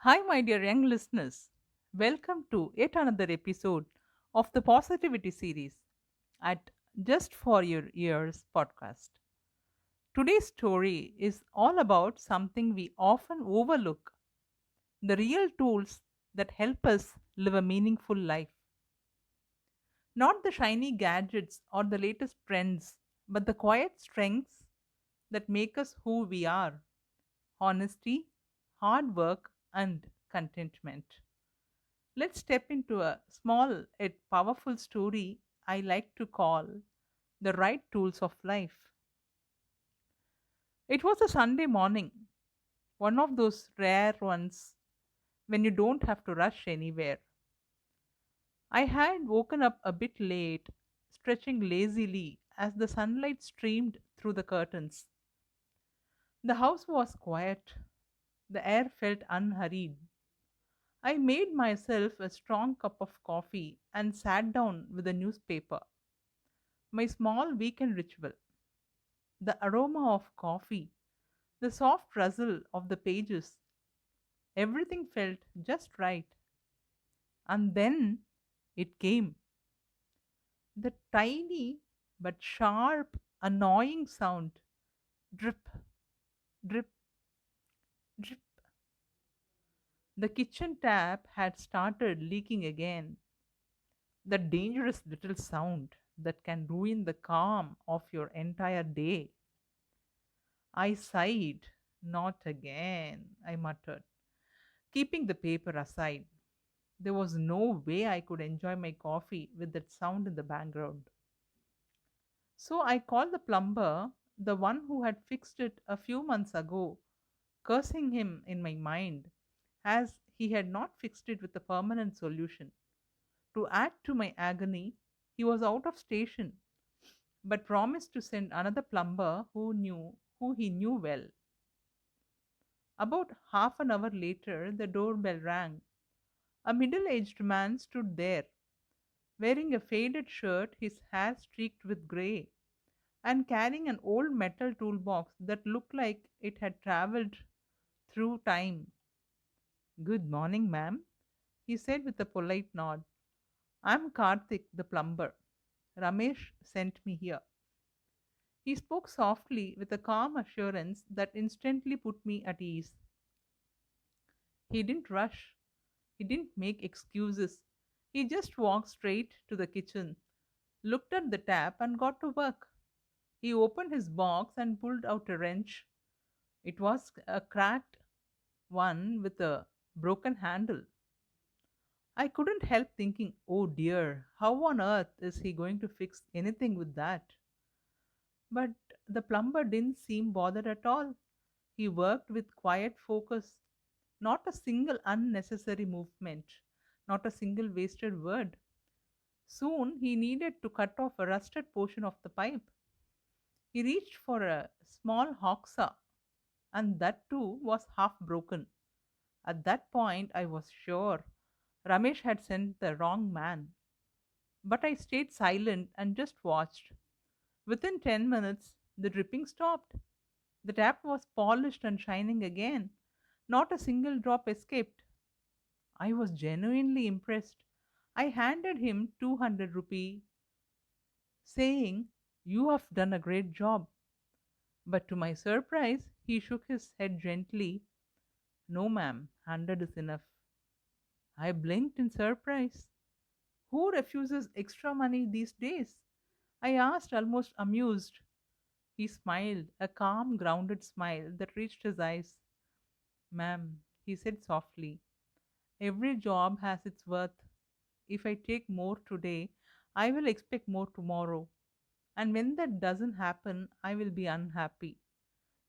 Hi, my dear young listeners. Welcome to yet another episode of the Positivity series at Just for Your Ears podcast. Today's story is all about something we often overlook, the real tools that help us live a meaningful life. Not the shiny gadgets or the latest trends, but the quiet strengths that make us who we are: honesty, hard work, and contentment. Let's step into a small yet powerful story I like to call The Right Tools of Life. It was a Sunday morning, one of those rare ones when you don't have to rush anywhere. I had woken up a bit late, stretching lazily as the sunlight streamed through the curtains. The house was quiet, the air felt unhurried. I made myself a strong cup of coffee and sat down with a newspaper, my small weekend ritual. The aroma of coffee, the soft rustle of the pages, everything felt just right. And then it came, the tiny but sharp, annoying sound: drip, drip, drip. The kitchen tap had started leaking again, the dangerous little sound that can ruin the calm of your entire day. I sighed. Not again, I muttered, keeping the paper aside. There was no way I could enjoy my coffee with that sound in the background. So I called the plumber, the one who had fixed it a few months ago, cursing him in my mind, as he had not fixed it with a permanent solution. To add to my agony, he was out of station, but promised to send another plumber who he knew well. About half an hour later, the doorbell rang. A middle aged man stood there, wearing a faded shirt, his hair streaked with grey, and carrying an old metal toolbox that looked like it had traveled through time. "Good morning, ma'am," he said with a polite nod. "I'm Karthik, the plumber. Ramesh sent me here." He spoke softly with a calm assurance that instantly put me at ease. He didn't rush, he didn't make excuses. He just walked straight to the kitchen, looked at the tap, and got to work. He opened his box and pulled out a wrench. It was a cracked one with a broken handle. I couldn't help thinking, oh dear, how on earth is he going to fix anything with that? But the plumber didn't seem bothered at all. He worked with quiet focus, not a single unnecessary movement, not a single wasted word. Soon he needed to cut off a rusted portion of the pipe. He reached for a small hacksaw, and that too was half broken. At that point, I was sure Ramesh had sent the wrong man. But I stayed silent and just watched. Within 10 minutes, the dripping stopped. The tap was polished and shining again. Not a single drop escaped. I was genuinely impressed. I handed him 200 rupee, saying, "You have done a great job." But to my surprise, he shook his head gently. "No, ma'am, 100 is enough." I blinked in surprise. Who refuses extra money these days? I asked, almost amused. He smiled, a calm, grounded smile that reached his eyes. "Ma'am," he said softly, "every job has its worth. If I take more today, I will expect more tomorrow. And when that doesn't happen, I will be unhappy.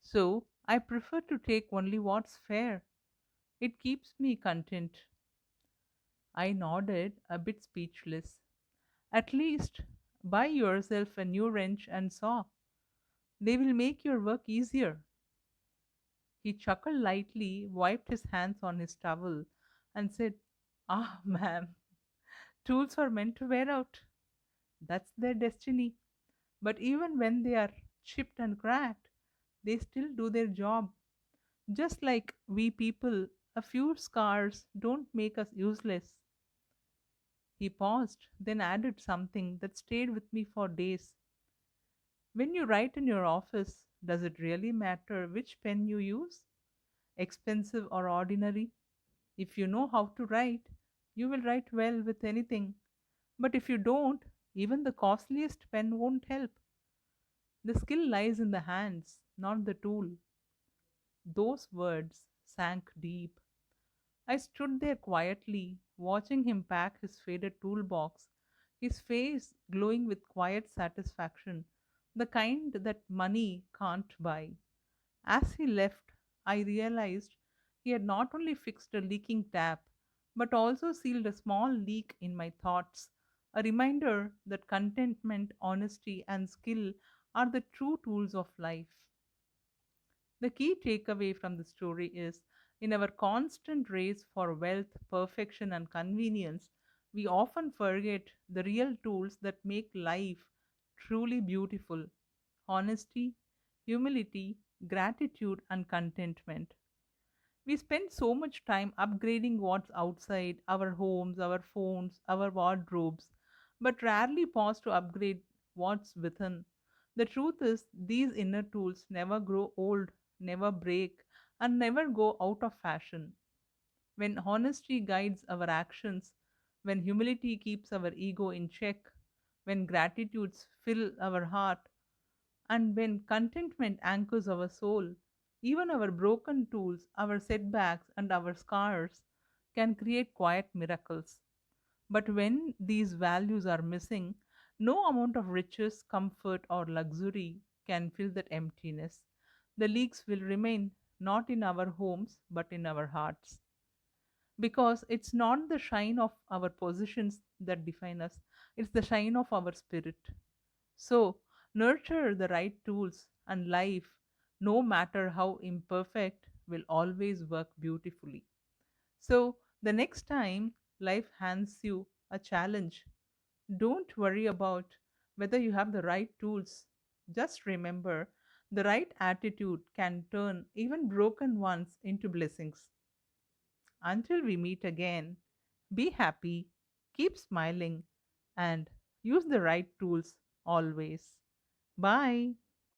So I prefer to take only what's fair. It keeps me content." I nodded, a bit speechless. "At least buy yourself a new wrench and saw. They will make your work easier." He chuckled lightly, wiped his hands on his towel, and said, "Ah, ma'am, tools are meant to wear out. That's their destiny. But even when they are chipped and cracked, they still do their job, just like we people A few scars don't make us useless. He paused, then added something that stayed with me for days. When you write in your office, does it really matter which pen you use? Expensive or ordinary? If you know how to write, you will write well with anything. But if you don't, even the costliest pen won't help. The skill lies in the hands, not the tool. Those words sank deep. I stood there quietly, watching him pack his faded toolbox, his face glowing with quiet satisfaction, the kind that money can't buy. As he left, I realized he had not only fixed a leaking tap, but also sealed a small leak in my thoughts, a reminder that contentment, honesty, and skill are the true tools of life. The key takeaway from the story is in our constant race for wealth, perfection, and convenience, we often forget the real tools that make life truly beautiful: honesty, humility, gratitude, and contentment. We spend so much time upgrading what's outside our homes, our phones, our wardrobes, but rarely pause to upgrade what's within. The truth is, these inner tools never grow old, never break, and never go out of fashion. When honesty guides our actions, when humility keeps our ego in check, when gratitudes fill our heart, and when contentment anchors our soul, even our broken tools, our setbacks, and our scars can create quiet miracles. But when these values are missing, no amount of riches, comfort, or luxury can fill that emptiness. The leaks will remain not in our homes but in our hearts. Because it's not the shine of our positions that define us, it's the shine of our spirit. So, nurture the right tools, and life, no matter how imperfect, will always work beautifully. So, the next time life hands you a challenge, don't worry about whether you have the right tools. Just remember the right attitude can turn even broken ones into blessings. Until we meet again, be happy, keep smiling, and use the right tools always. Bye.